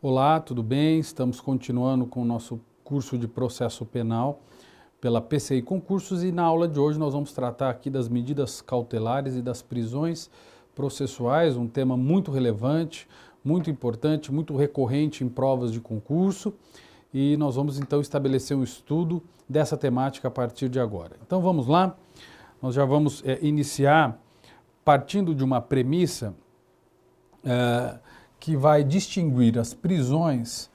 Olá, tudo bem? Estamos continuando com o nosso curso de processo penal pela PCI Concursos e na aula de hoje nós vamos tratar aqui das medidas cautelares e das prisões processuais, um tema muito relevante, muito importante, muito recorrente em provas de concurso e nós vamos então estabelecer um estudo dessa temática a partir de agora. Então vamos lá, nós já vamos iniciar partindo de uma premissa que vai distinguir as prisões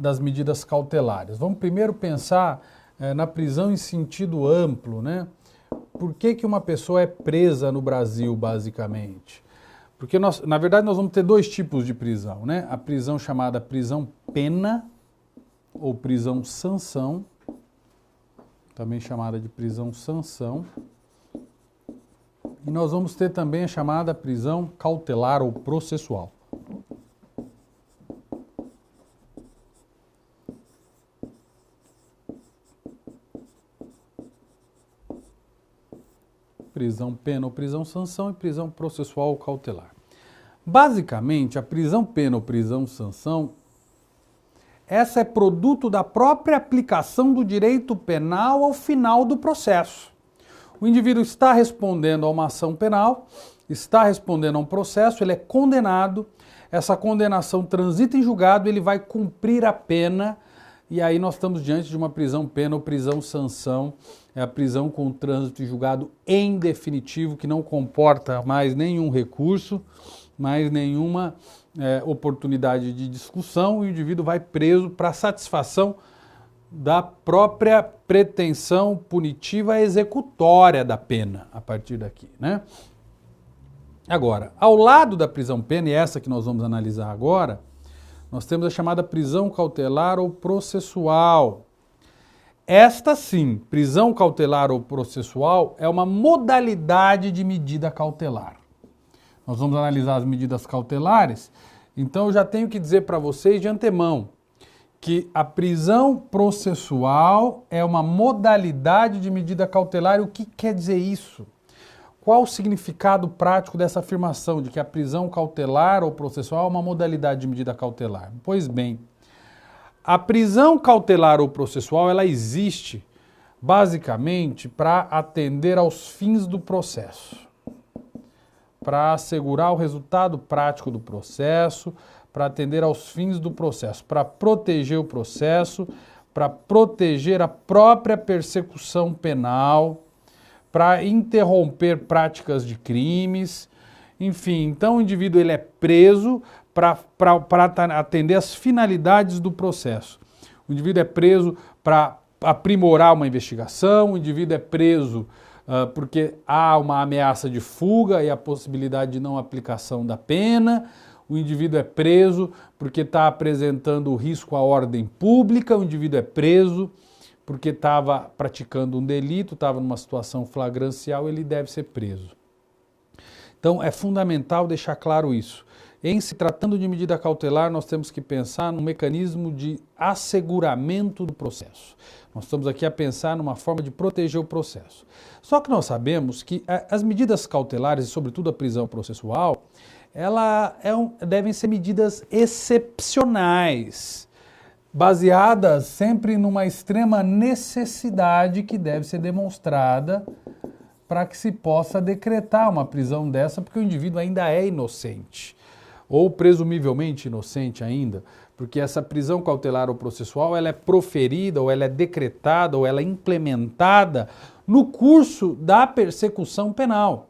das medidas cautelares. Vamos primeiro pensar na prisão em sentido amplo, né? Por que uma pessoa é presa no Brasil, basicamente? Porque, na verdade, nós vamos ter dois tipos de prisão, né? A prisão chamada prisão pena ou prisão sanção, também chamada de prisão sanção. E nós vamos ter também a chamada prisão cautelar ou processual. Prisão pena ou prisão sanção e prisão processual ou cautelar. Basicamente, a prisão pena ou prisão sanção, essa é produto da própria aplicação do direito penal ao final do processo. O indivíduo está respondendo a uma ação penal, está respondendo a um processo, ele é condenado, essa condenação transita em julgado, ele vai cumprir a pena, e aí nós estamos diante de uma prisão pena ou prisão sanção, é a prisão com trânsito em julgado em definitivo, que não comporta mais nenhum recurso, mais nenhuma oportunidade de discussão, e o indivíduo vai preso para satisfação da própria pretensão punitiva executória da pena, a partir daqui, né? Agora, ao lado da prisão pena, e essa que nós vamos analisar agora, nós temos a chamada prisão cautelar ou processual. Esta sim, prisão cautelar ou processual, é uma modalidade de medida cautelar. Nós vamos analisar as medidas cautelares, então eu já tenho que dizer para vocês de antemão que a prisão processual é uma modalidade de medida cautelar. E o que quer dizer isso? Qual o significado prático dessa afirmação de que a prisão cautelar ou processual é uma modalidade de medida cautelar? Pois bem, a prisão cautelar ou processual, ela existe basicamente para atender aos fins do processo, para assegurar o resultado prático do processo, para atender aos fins do processo, para proteger o processo, para proteger a própria persecução penal, para interromper práticas de crimes, enfim. Então o indivíduo ele é preso para atender às finalidades do processo. O indivíduo é preso para aprimorar uma investigação, o indivíduo é preso porque há uma ameaça de fuga e a possibilidade de não aplicação da pena, o indivíduo é preso porque está apresentando risco à ordem pública, o indivíduo é preso porque estava praticando um delito, estava numa situação flagrancial, ele deve ser preso. Então é fundamental deixar claro isso. Em se tratando de medida cautelar, nós temos que pensar num mecanismo de asseguramento do processo. Nós estamos aqui a pensar numa forma de proteger o processo. Só que nós sabemos que as medidas cautelares, e sobretudo a prisão processual, devem ser medidas excepcionais, baseadas sempre numa extrema necessidade que deve ser demonstrada para que se possa decretar uma prisão dessa, porque o indivíduo ainda é inocente, ou presumivelmente inocente ainda, porque essa prisão cautelar ou processual ela é proferida, ou ela é decretada, ou ela é implementada no curso da persecução penal.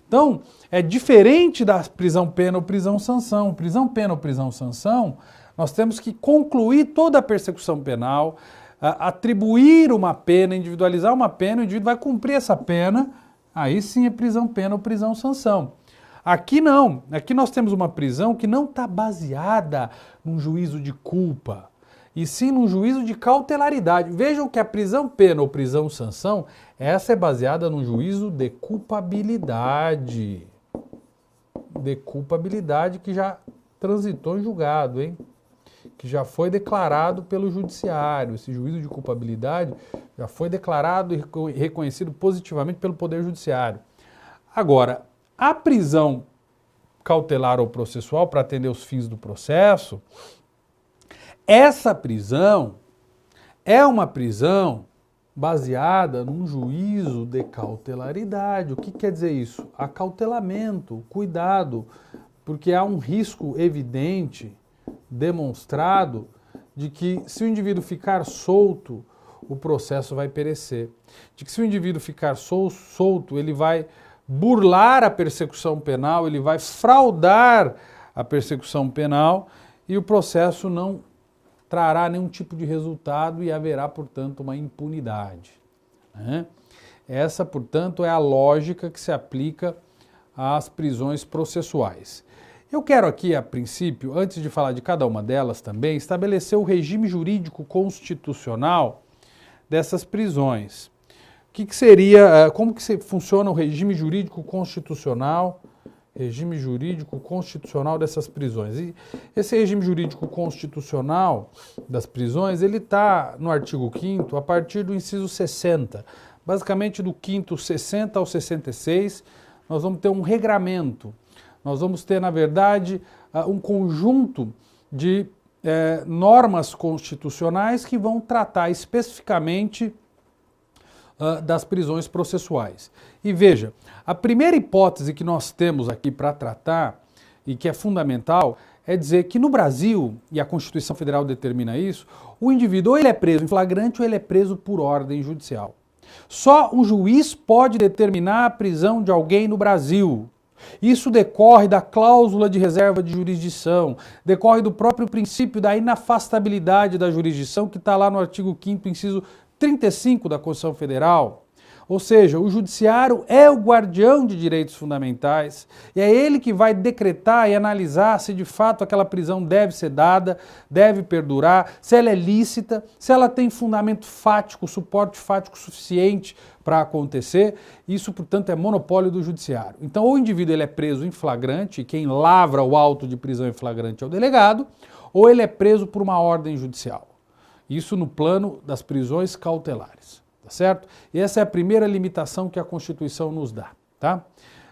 Então, é diferente da prisão pena ou prisão sanção. Prisão pena ou prisão sanção, nós temos que concluir toda a persecução penal, atribuir uma pena, individualizar uma pena, o indivíduo vai cumprir essa pena, aí sim é prisão pena ou prisão sanção. Aqui não, aqui nós temos uma prisão que não está baseada num juízo de culpa, e sim num juízo de cautelaridade. Vejam que a prisão pena ou prisão sanção, essa é baseada num juízo de culpabilidade. De culpabilidade que já transitou em julgado, hein? Que já foi declarado pelo judiciário. Esse juízo de culpabilidade já foi declarado e reconhecido positivamente pelo Poder Judiciário. Agora, a prisão cautelar ou processual para atender os fins do processo, essa prisão é uma prisão baseada num juízo de cautelaridade. O que quer dizer isso? Acautelamento, cuidado, porque há um risco evidente, demonstrado, de que se o indivíduo ficar solto, o processo vai perecer. De que se o indivíduo ficar solto, ele vai burlar a persecução penal, ele vai fraudar a persecução penal e o processo não trará nenhum tipo de resultado e haverá, portanto, uma impunidade. Né? Essa, portanto, é a lógica que se aplica às prisões processuais. Eu quero aqui, a princípio, antes de falar de cada uma delas também, estabelecer o regime jurídico constitucional dessas prisões. O que seria, como que funciona o regime jurídico constitucional? Regime jurídico constitucional dessas prisões. E esse regime jurídico constitucional das prisões, ele está no artigo 5º, a partir do inciso 60. Basicamente, do 5º 60 ao 66, nós vamos ter um regramento. Nós vamos ter, na verdade, um conjunto de normas constitucionais que vão tratar especificamente das prisões processuais. E veja, a primeira hipótese que nós temos aqui para tratar, e que é fundamental, é dizer que no Brasil, e a Constituição Federal determina isso, o indivíduo ou ele é preso em flagrante ou ele é preso por ordem judicial. Só um juiz pode determinar a prisão de alguém no Brasil. Isso decorre da cláusula de reserva de jurisdição, decorre do próprio princípio da inafastabilidade da jurisdição, que está lá no artigo 5º, inciso 35 da Constituição Federal. Ou seja, o judiciário é o guardião de direitos fundamentais e é ele que vai decretar e analisar se de fato aquela prisão deve ser dada, deve perdurar, se ela é lícita, se ela tem fundamento fático, suporte fático suficiente para acontecer. Isso, portanto, é monopólio do judiciário. Então, ou o indivíduo ele é preso em flagrante, e quem lavra o auto de prisão em flagrante é o delegado, ou ele é preso por uma ordem judicial. Isso no plano das prisões cautelares, tá certo? E essa é a primeira limitação que a Constituição nos dá, tá?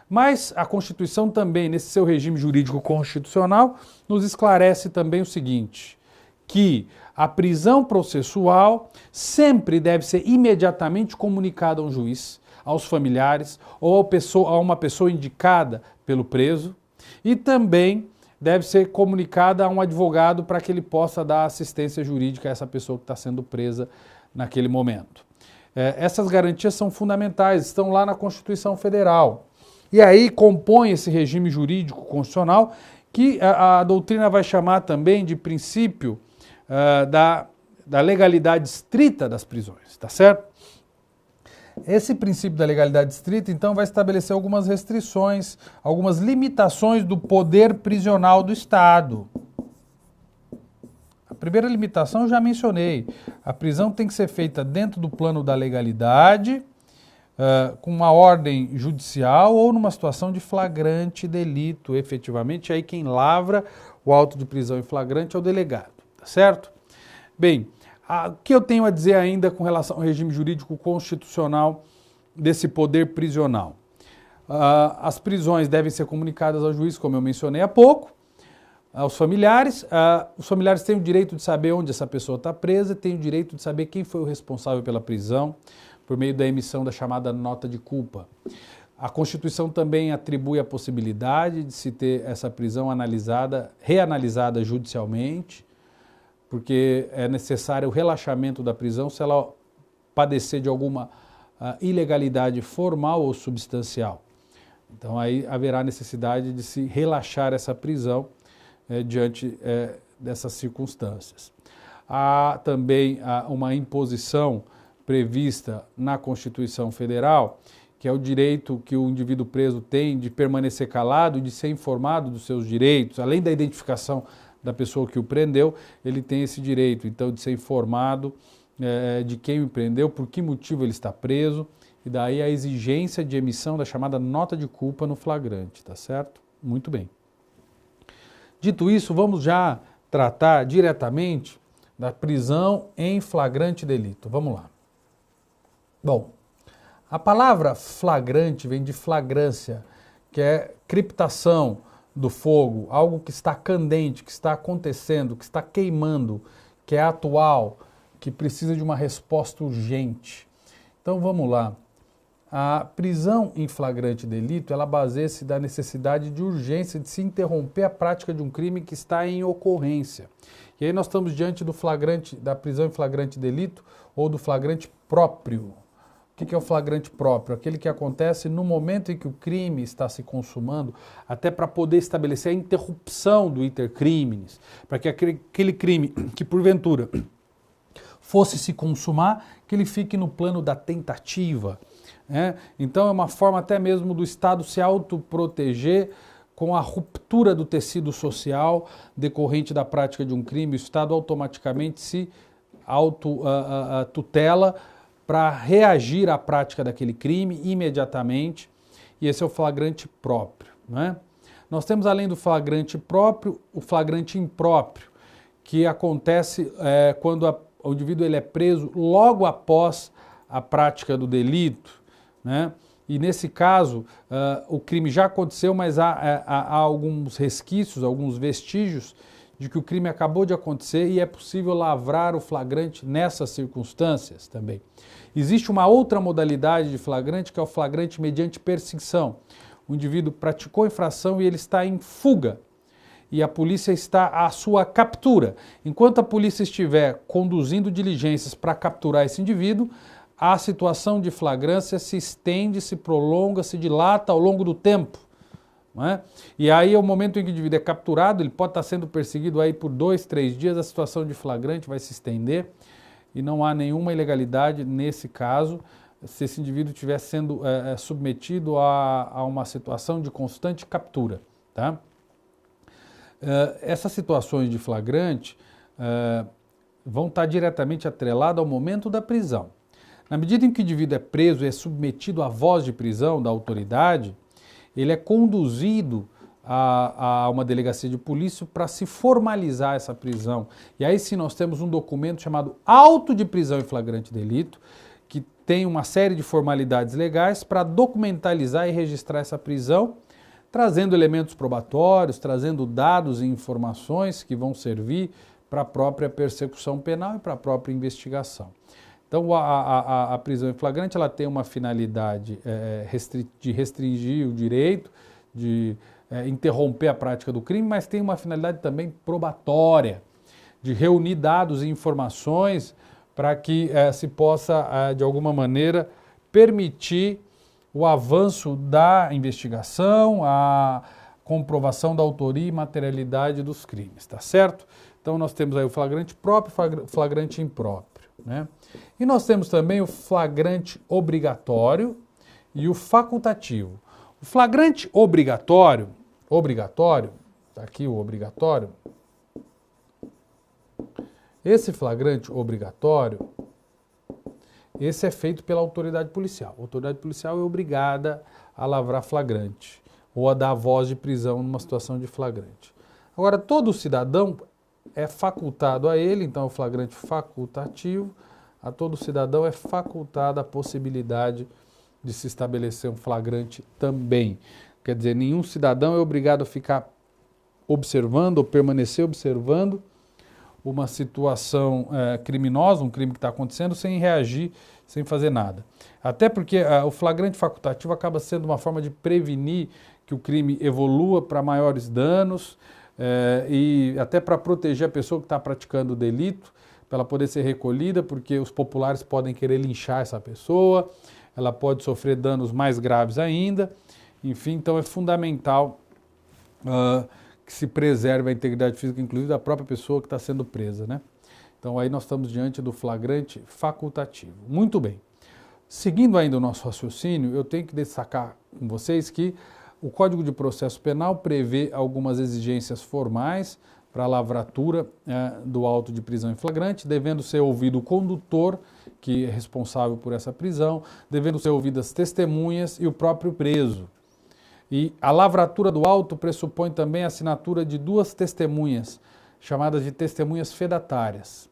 Mas a Constituição também, nesse seu regime jurídico constitucional, nos esclarece também o seguinte, que a prisão processual sempre deve ser imediatamente comunicada a um juiz, aos familiares ou a uma pessoa indicada pelo preso e também deve ser comunicada a um advogado para que ele possa dar assistência jurídica a essa pessoa que está sendo presa naquele momento. Essas garantias são fundamentais, estão lá na Constituição Federal. E aí compõe esse regime jurídico constitucional que a doutrina vai chamar também de princípio da legalidade estrita das prisões, tá certo? Esse princípio da legalidade estrita, então, vai estabelecer algumas restrições, algumas limitações do poder prisional do Estado. A primeira limitação eu já mencionei. A prisão tem que ser feita dentro do plano da legalidade, com uma ordem judicial ou numa situação de flagrante delito, efetivamente. Aí quem lavra o auto de prisão em flagrante é o delegado, tá certo? Bem, o que eu tenho a dizer ainda com relação ao regime jurídico constitucional desse poder prisional? As prisões devem ser comunicadas ao juiz, como eu mencionei há pouco, aos familiares. Os familiares têm o direito de saber onde essa pessoa está presa, têm o direito de saber quem foi o responsável pela prisão, por meio da emissão da chamada nota de culpa. A Constituição também atribui a possibilidade de se ter essa prisão reanalisada judicialmente, porque é necessário o relaxamento da prisão se ela padecer de alguma ilegalidade formal ou substancial. Então aí haverá necessidade de se relaxar essa prisão diante dessas circunstâncias. Há também uma imposição prevista na Constituição Federal, que é o direito que o indivíduo preso tem de permanecer calado e de ser informado dos seus direitos, além da identificação da pessoa que o prendeu, ele tem esse direito, então, de ser informado de quem o prendeu, por que motivo ele está preso, e daí a exigência de emissão da chamada nota de culpa no flagrante, tá certo? Muito bem. Dito isso, vamos já tratar diretamente da prisão em flagrante delito. Vamos lá. Bom, a palavra flagrante vem de flagrância, que é criptação do fogo, algo que está candente, que está acontecendo, que está queimando. que é atual, que precisa de uma resposta urgente. Então vamos lá. A prisão em flagrante delito, ela baseia-se da necessidade de urgência de se interromper a prática de um crime que está em ocorrência. E aí nós estamos diante do flagrante, da prisão em flagrante delito ou do flagrante próprio. O que é o flagrante próprio? Aquele que acontece no momento em que o crime está se consumando, até para poder estabelecer a interrupção do iter criminis, para que aquele crime que porventura fosse se consumar, que ele fique no plano da tentativa. Então é uma forma até mesmo do Estado se autoproteger com a ruptura do tecido social decorrente da prática de um crime. O Estado automaticamente se autotutela para reagir à prática daquele crime imediatamente, e esse é o flagrante próprio. Nós temos, além do flagrante próprio, o flagrante impróprio, que acontece quando o indivíduo ele é preso logo após a prática do delito, e nesse caso o crime já aconteceu, mas há alguns resquícios, alguns vestígios de que o crime acabou de acontecer e é possível lavrar o flagrante nessas circunstâncias também. Existe uma outra modalidade de flagrante que é o flagrante mediante perseguição. O indivíduo praticou a infração e ele está em fuga e a polícia está à sua captura. Enquanto a polícia estiver conduzindo diligências para capturar esse indivíduo, a situação de flagrância se estende, se prolonga, se dilata ao longo do tempo. E aí, o momento em que o indivíduo é capturado, ele pode estar sendo perseguido aí por 2, 3 dias, a situação de flagrante vai se estender e não há nenhuma ilegalidade nesse caso, se esse indivíduo estiver sendo submetido a uma situação de constante captura. Tá? Essas situações de flagrante vão estar diretamente atreladas ao momento da prisão. Na medida em que o indivíduo é preso e é submetido à voz de prisão da autoridade, ele é conduzido a uma delegacia de polícia para se formalizar essa prisão. E aí sim nós temos um documento chamado auto de prisão em flagrante delito, que tem uma série de formalidades legais para documentalizar e registrar essa prisão, trazendo elementos probatórios, trazendo dados e informações que vão servir para a própria persecução penal e para a própria investigação. Então, a prisão em flagrante ela tem uma finalidade de restringir o direito, de interromper a prática do crime, mas tem uma finalidade também probatória, de reunir dados e informações para que se possa, de alguma maneira, permitir o avanço da investigação, a comprovação da autoria e materialidade dos crimes, tá certo? Então, nós temos aí o flagrante próprio e o flagrante impróprio. E nós temos também o flagrante obrigatório e o facultativo. O flagrante obrigatório, está aqui o obrigatório, esse flagrante obrigatório, esse é feito pela autoridade policial. A autoridade policial é obrigada a lavrar flagrante ou a dar voz de prisão numa situação de flagrante. Agora, todo cidadão é facultado a ele, então é o flagrante facultativo, a todo cidadão é facultada a possibilidade de se estabelecer um flagrante também. Quer dizer, nenhum cidadão é obrigado a ficar observando ou permanecer observando uma situação criminosa, um crime que está acontecendo, sem reagir, sem fazer nada. Até porque o flagrante facultativo acaba sendo uma forma de prevenir que o crime evolua para maiores danos, e até para proteger a pessoa que está praticando o delito, para ela poder ser recolhida, porque os populares podem querer linchar essa pessoa, ela pode sofrer danos mais graves ainda. Enfim, então é fundamental que se preserve a integridade física, inclusive da própria pessoa que está sendo presa, Então aí nós estamos diante do flagrante facultativo. Muito bem. Seguindo ainda o nosso raciocínio, eu tenho que destacar com vocês que o Código de Processo Penal prevê algumas exigências formais para a lavratura do auto de prisão em flagrante, devendo ser ouvido o condutor, que é responsável por essa prisão, devendo ser ouvidas testemunhas e o próprio preso. E a lavratura do auto pressupõe também a assinatura de 2 testemunhas, chamadas de testemunhas fedatárias,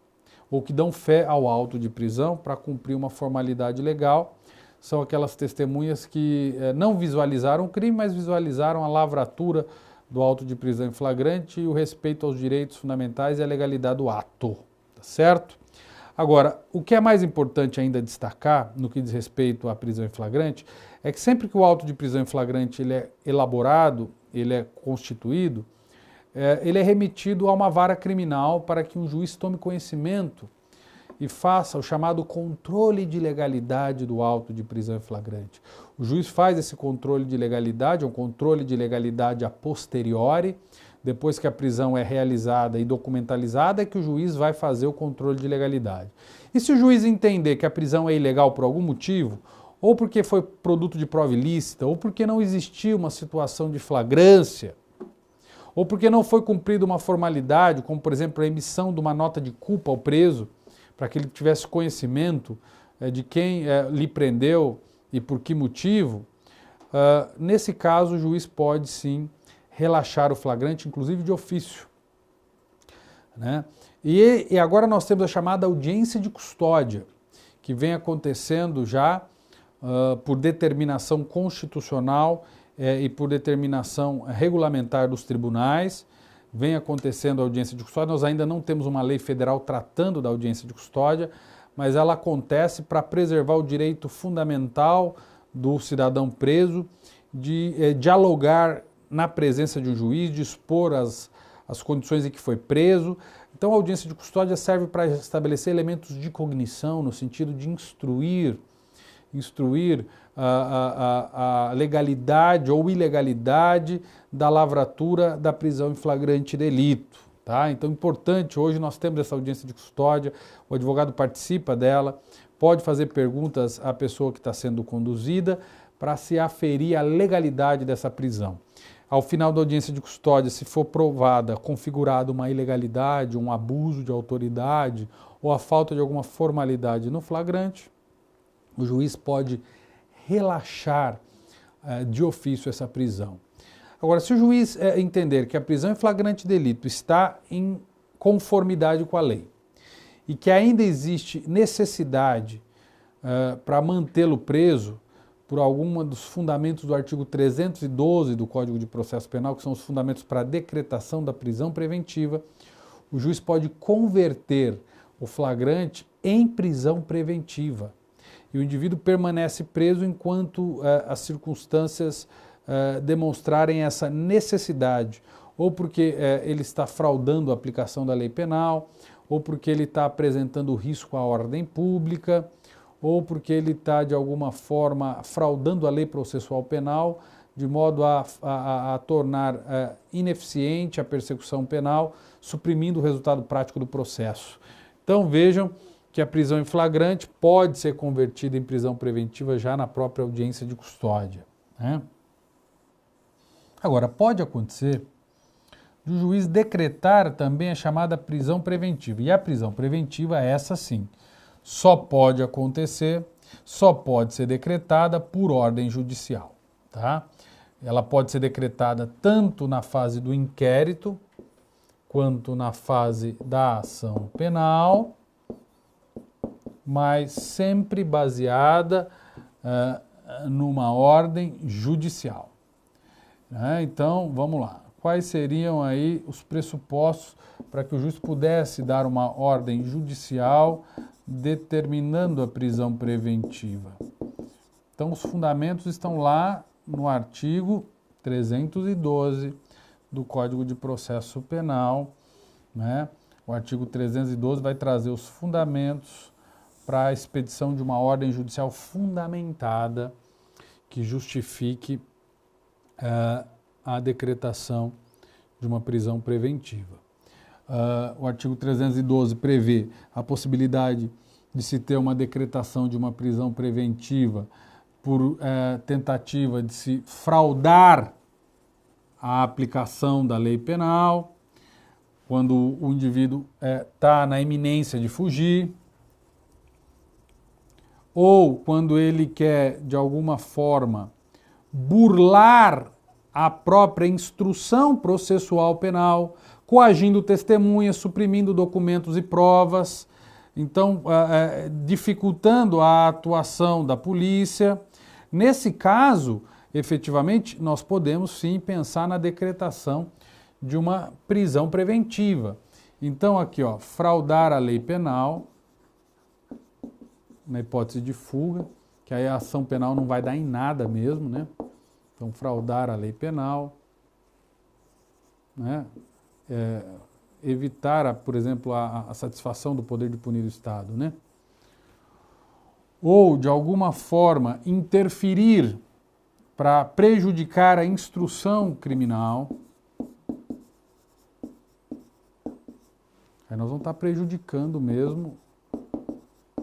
ou que dão fé ao auto de prisão para cumprir uma formalidade legal. São aquelas testemunhas que não visualizaram o crime, mas visualizaram a lavratura do auto de prisão em flagrante e o respeito aos direitos fundamentais e à legalidade do ato, tá tá certo? Agora, o que é mais importante ainda destacar, no que diz respeito à prisão em flagrante, é que sempre que o auto de prisão em flagrante ele é elaborado, ele é constituído, ele é remetido a uma vara criminal para que um juiz tome conhecimento e faça o chamado controle de legalidade do auto de prisão em flagrante. O juiz faz esse controle de legalidade, um controle de legalidade a posteriori, depois que a prisão é realizada e documentalizada, é que o juiz vai fazer o controle de legalidade. E se o juiz entender que a prisão é ilegal por algum motivo, ou porque foi produto de prova ilícita, ou porque não existiu uma situação de flagrância, ou porque não foi cumprida uma formalidade, como por exemplo a emissão de uma nota de culpa ao preso, para que ele tivesse conhecimento de quem lhe prendeu e por que motivo, nesse caso o juiz pode sim relaxar o flagrante, inclusive de ofício, né? E agora nós temos a chamada audiência de custódia, que vem acontecendo já por determinação constitucional e por determinação regulamentar dos tribunais. Vem acontecendo a audiência de custódia. Nós ainda não temos uma lei federal tratando da audiência de custódia, mas ela acontece para preservar o direito fundamental do cidadão preso de dialogar na presença de um juiz, de expor as condições em que foi preso. Então a audiência de custódia serve para estabelecer elementos de cognição, no sentido de instruir a legalidade ou ilegalidade da lavratura da prisão em flagrante delito. Tá? Então, importante, hoje nós temos essa audiência de custódia, o advogado participa dela, pode fazer perguntas à pessoa que está sendo conduzida para se aferir a legalidade dessa prisão. Ao final da audiência de custódia, se for provada, configurada uma ilegalidade, um abuso de autoridade ou a falta de alguma formalidade no flagrante, o juiz pode relaxar de ofício essa prisão. Agora, se o juiz entender que a prisão em flagrante delito está em conformidade com a lei e que ainda existe necessidade para mantê-lo preso por algum dos fundamentos do artigo 312 do Código de Processo Penal, que são os fundamentos para a decretação da prisão preventiva, o juiz pode converter o flagrante em prisão preventiva. E o indivíduo permanece preso enquanto as circunstâncias demonstrarem essa necessidade, ou porque ele está fraudando a aplicação da lei penal, ou porque ele está apresentando risco à ordem pública, ou porque ele está, de alguma forma, fraudando a lei processual penal, de modo a tornar ineficiente a persecução penal, suprimindo o resultado prático do processo. Então, vejam que a prisão em flagrante pode ser convertida em prisão preventiva já na própria audiência de custódia, né? Agora, pode acontecer de o juiz decretar também a chamada prisão preventiva. E a prisão preventiva, essa sim, só pode acontecer, só pode ser decretada por ordem judicial, tá? Ela pode ser decretada tanto na fase do inquérito, quanto na fase da ação penal, mas sempre baseada numa ordem judicial. Então, vamos lá. Quais seriam aí os pressupostos para que o juiz pudesse dar uma ordem judicial determinando a prisão preventiva? Então, os fundamentos estão lá no artigo 312 do Código de Processo Penal, né? O artigo 312 vai trazer os fundamentos para a expedição de uma ordem judicial fundamentada que justifique a decretação de uma prisão preventiva. O artigo 312 prevê a possibilidade de se ter uma decretação de uma prisão preventiva por tentativa de se fraudar a aplicação da lei penal, quando o indivíduo está na iminência de fugir, ou quando ele quer, de alguma forma, burlar a própria instrução processual penal, coagindo testemunhas, suprimindo documentos e provas, então dificultando a atuação da polícia. Nesse caso, efetivamente, nós podemos sim pensar na decretação de uma prisão preventiva. Então aqui, ó, fraudar a lei penal, na hipótese de fuga, que aí a ação penal não vai dar em nada mesmo, né? Então, fraudar a lei penal, né? Evitar, por exemplo, a satisfação do poder de punir o Estado, né? Ou, de alguma forma, interferir para prejudicar a instrução criminal. Aí nós vamos estar prejudicando mesmo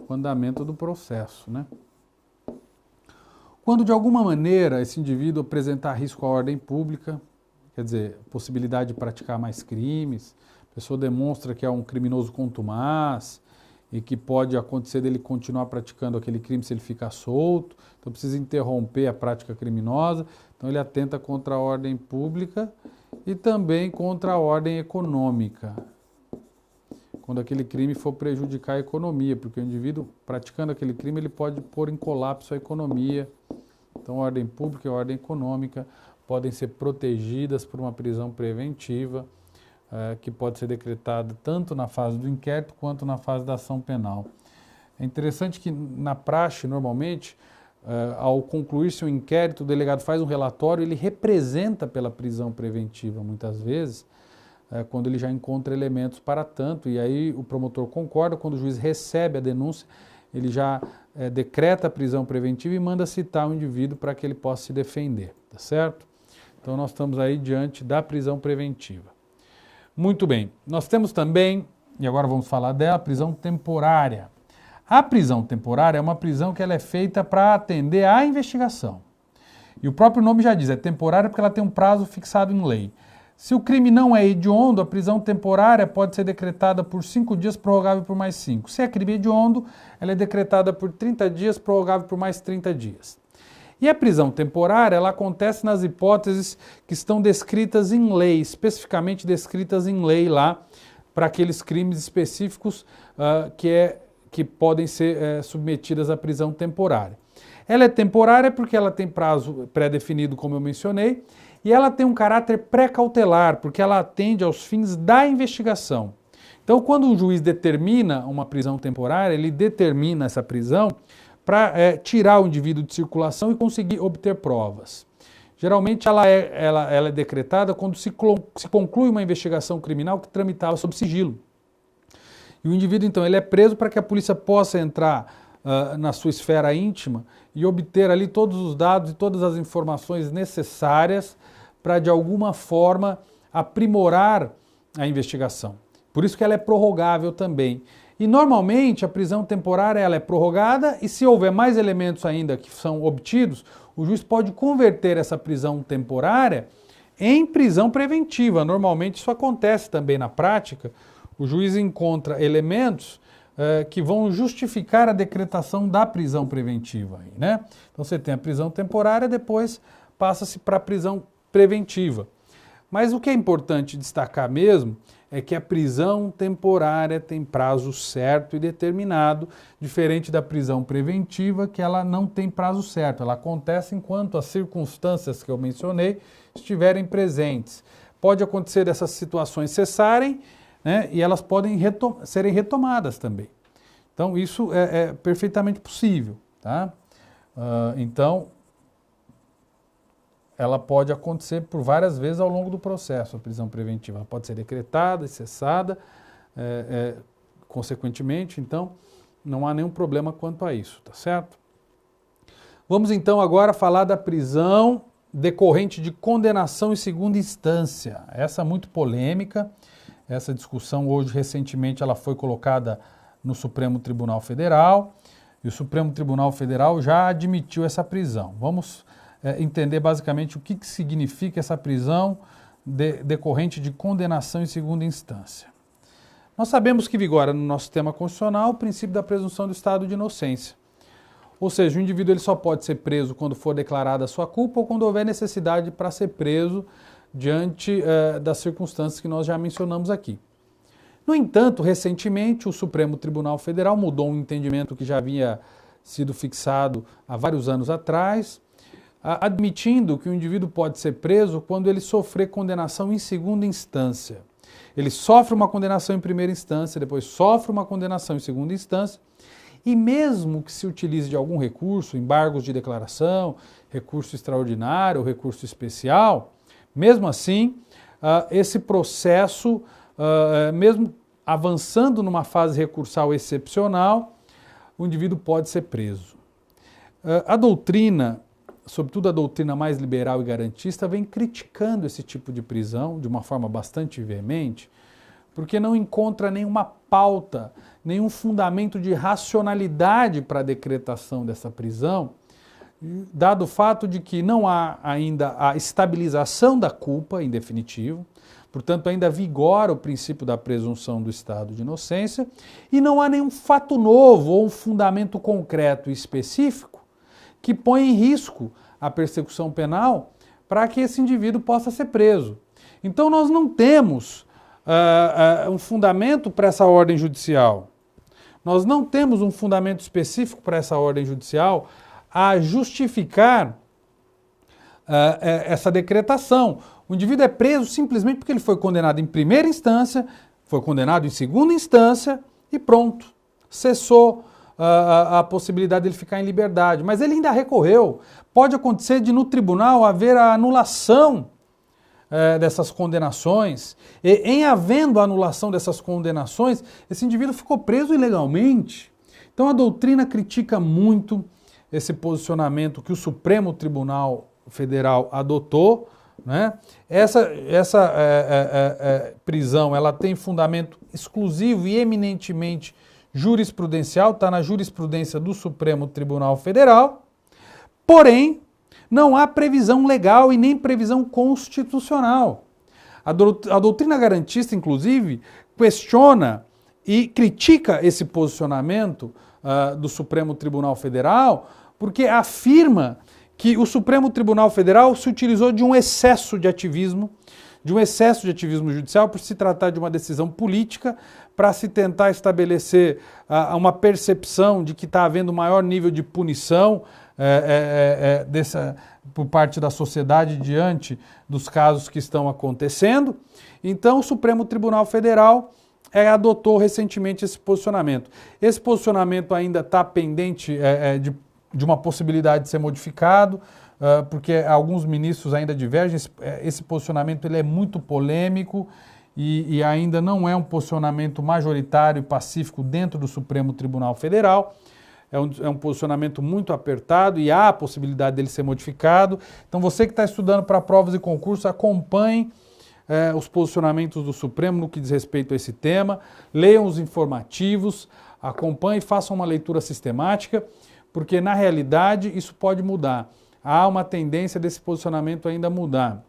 o andamento do processo, né? Quando, de alguma maneira, esse indivíduo apresentar risco à ordem pública, quer dizer, possibilidade de praticar mais crimes, a pessoa demonstra que é um criminoso contumaz e que pode acontecer dele continuar praticando aquele crime se ele ficar solto, então precisa interromper a prática criminosa, então ele atenta contra a ordem pública e também contra a ordem econômica, quando aquele crime for prejudicar a economia, porque o indivíduo praticando aquele crime ele pode pôr em colapso a economia. Então, a ordem pública e a ordem econômica podem ser protegidas por uma prisão preventiva, que pode ser decretada tanto na fase do inquérito quanto na fase da ação penal. É interessante que, na praxe, normalmente, ao concluir-se um inquérito, o delegado faz um relatório, ele representa pela prisão preventiva, muitas vezes, quando ele já encontra elementos para tanto, e aí o promotor concorda, quando o juiz recebe a denúncia, ele já decreta a prisão preventiva e manda citar o indivíduo para que ele possa se defender, tá certo? Então nós estamos aí diante da prisão preventiva. Muito bem, nós temos também, e agora vamos falar dela, a prisão temporária. A prisão temporária é uma prisão que ela é feita para atender à investigação. E o próprio nome já diz, é temporária porque ela tem um prazo fixado em lei. Se o crime não é hediondo, a prisão temporária pode ser decretada por 5 dias, prorrogável por mais 5. Se é crime hediondo, ela é decretada por 30 dias, prorrogável por mais 30 dias. E a prisão temporária, ela acontece nas hipóteses que estão descritas em lei, especificamente descritas em lei lá, para aqueles crimes específicos que podem ser submetidas à prisão temporária. Ela é temporária porque ela tem prazo pré-definido, como eu mencionei, e ela tem um caráter pré-cautelar, porque ela atende aos fins da investigação. Então, quando um juiz determina uma prisão temporária, ele determina essa prisão para tirar o indivíduo de circulação e conseguir obter provas. Geralmente, ela é decretada quando se conclui uma investigação criminal que tramitava sob sigilo. E o indivíduo, então, ele é preso para que a polícia possa entrar na sua esfera íntima e obter ali todos os dados e todas as informações necessárias para, de alguma forma, aprimorar a investigação. Por isso que ela é prorrogável também. E, normalmente, a prisão temporária ela é prorrogada e, se houver mais elementos ainda que são obtidos, o juiz pode converter essa prisão temporária em prisão preventiva. Normalmente, isso acontece também na prática. O juiz encontra elementos que vão justificar a decretação da prisão preventiva, né? Então você tem a prisão temporária, depois passa-se para a prisão preventiva. Mas o que é importante destacar mesmo é que a prisão temporária tem prazo certo e determinado, diferente da prisão preventiva, que ela não tem prazo certo. Ela acontece enquanto as circunstâncias que eu mencionei estiverem presentes. Pode acontecer dessas situações cessarem, né, e elas podem serem retomadas também. Então, isso é perfeitamente possível, tá? Então, ela pode acontecer por várias vezes ao longo do processo, a prisão preventiva. Ela pode ser decretada e cessada, consequentemente, então, não há nenhum problema quanto a isso, tá certo? Vamos, então, agora falar da prisão decorrente de condenação em segunda instância. Essa é muito polêmica. Essa discussão hoje, recentemente, ela foi colocada no Supremo Tribunal Federal e o Supremo Tribunal Federal já admitiu essa prisão. Vamos entender basicamente o que significa essa prisão decorrente de condenação em segunda instância. Nós sabemos que vigora no nosso sistema constitucional o princípio da presunção do estado de inocência. Ou seja, o indivíduo ele só pode ser preso quando for declarada a sua culpa ou quando houver necessidade para ser preso diante das circunstâncias que nós já mencionamos aqui. No entanto, recentemente, o Supremo Tribunal Federal mudou um entendimento que já havia sido fixado há vários anos atrás, admitindo que o indivíduo pode ser preso quando ele sofrer condenação em segunda instância. Ele sofre uma condenação em primeira instância, depois sofre uma condenação em segunda instância, e mesmo que se utilize de algum recurso, embargos de declaração, recurso extraordinário, recurso especial, mesmo assim, esse processo, mesmo avançando numa fase recursal excepcional, o indivíduo pode ser preso. A doutrina, sobretudo a doutrina mais liberal e garantista, vem criticando esse tipo de prisão de uma forma bastante veemente, porque não encontra nenhuma pauta, nenhum fundamento de racionalidade para a decretação dessa prisão, dado o fato de que não há ainda a estabilização da culpa em definitivo, portanto ainda vigora o princípio da presunção do estado de inocência, e não há nenhum fato novo ou um fundamento concreto e específico que põe em risco a persecução penal para que esse indivíduo possa ser preso. Então nós não temos um fundamento para essa ordem judicial. Nós não temos um fundamento específico para essa ordem judicial a justificar essa decretação. O indivíduo é preso simplesmente porque ele foi condenado em primeira instância, foi condenado em segunda instância e pronto. Cessou a possibilidade de ele ficar em liberdade. Mas ele ainda recorreu. Pode acontecer de no tribunal haver a anulação dessas condenações, e em havendo a anulação dessas condenações, esse indivíduo ficou preso ilegalmente. Então a doutrina critica muito esse posicionamento que o Supremo Tribunal Federal adotou, né? Essa prisão ela tem fundamento exclusivo e eminentemente jurisprudencial, está na jurisprudência do Supremo Tribunal Federal, porém, não há previsão legal e nem previsão constitucional. A doutrina garantista, inclusive, questiona e critica esse posicionamento do Supremo Tribunal Federal, porque afirma que o Supremo Tribunal Federal se utilizou de um excesso de ativismo judicial por se tratar de uma decisão política, para se tentar estabelecer uma percepção de que está havendo maior nível de punição por parte da sociedade diante dos casos que estão acontecendo. Então o Supremo Tribunal Federal adotou recentemente esse posicionamento. Esse posicionamento ainda está pendente de uma possibilidade de ser modificado, porque alguns ministros ainda divergem. Esse posicionamento ele é muito polêmico e ainda não é um posicionamento majoritário e pacífico dentro do Supremo Tribunal Federal. É um posicionamento muito apertado e há a possibilidade dele ser modificado. Então você que está estudando para provas e concursos, acompanhe os posicionamentos do Supremo no que diz respeito a esse tema, leiam os informativos, acompanhe e façam uma leitura sistemática, porque na realidade isso pode mudar. Há uma tendência desse posicionamento ainda mudar.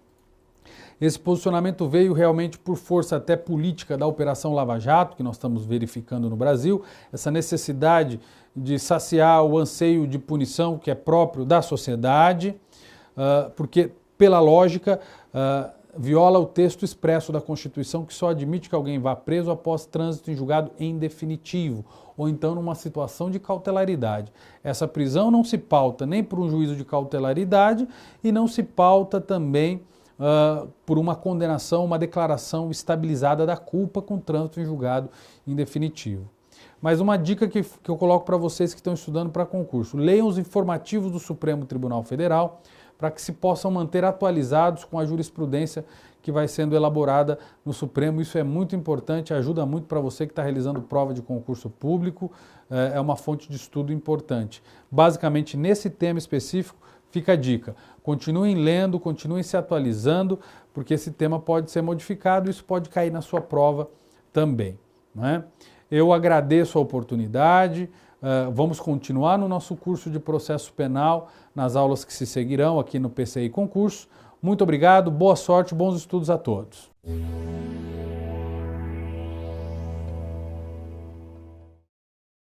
Esse posicionamento veio realmente por força até política da Operação Lava Jato, que nós estamos verificando no Brasil, essa necessidade de saciar o anseio de punição que é próprio da sociedade, porque, pela lógica, viola o texto expresso da Constituição, que só admite que alguém vá preso após trânsito em julgado em definitivo, ou então numa situação de cautelaridade. Essa prisão não se pauta nem por um juízo de cautelaridade e não se pauta também por uma condenação, uma declaração estabilizada da culpa com trânsito em julgado em definitivo. Mas uma dica que eu coloco para vocês que estão estudando para concurso: leiam os informativos do Supremo Tribunal Federal para que se possam manter atualizados com a jurisprudência que vai sendo elaborada no Supremo. Isso é muito importante, ajuda muito para você que está realizando prova de concurso público, é uma fonte de estudo importante. Basicamente, nesse tema específico, fica a dica: continuem lendo, continuem se atualizando, porque esse tema pode ser modificado e isso pode cair na sua prova também, não é? Eu agradeço a oportunidade, vamos continuar no nosso curso de processo penal, nas aulas que se seguirão aqui no PCI Concurso. Muito obrigado, boa sorte, bons estudos a todos.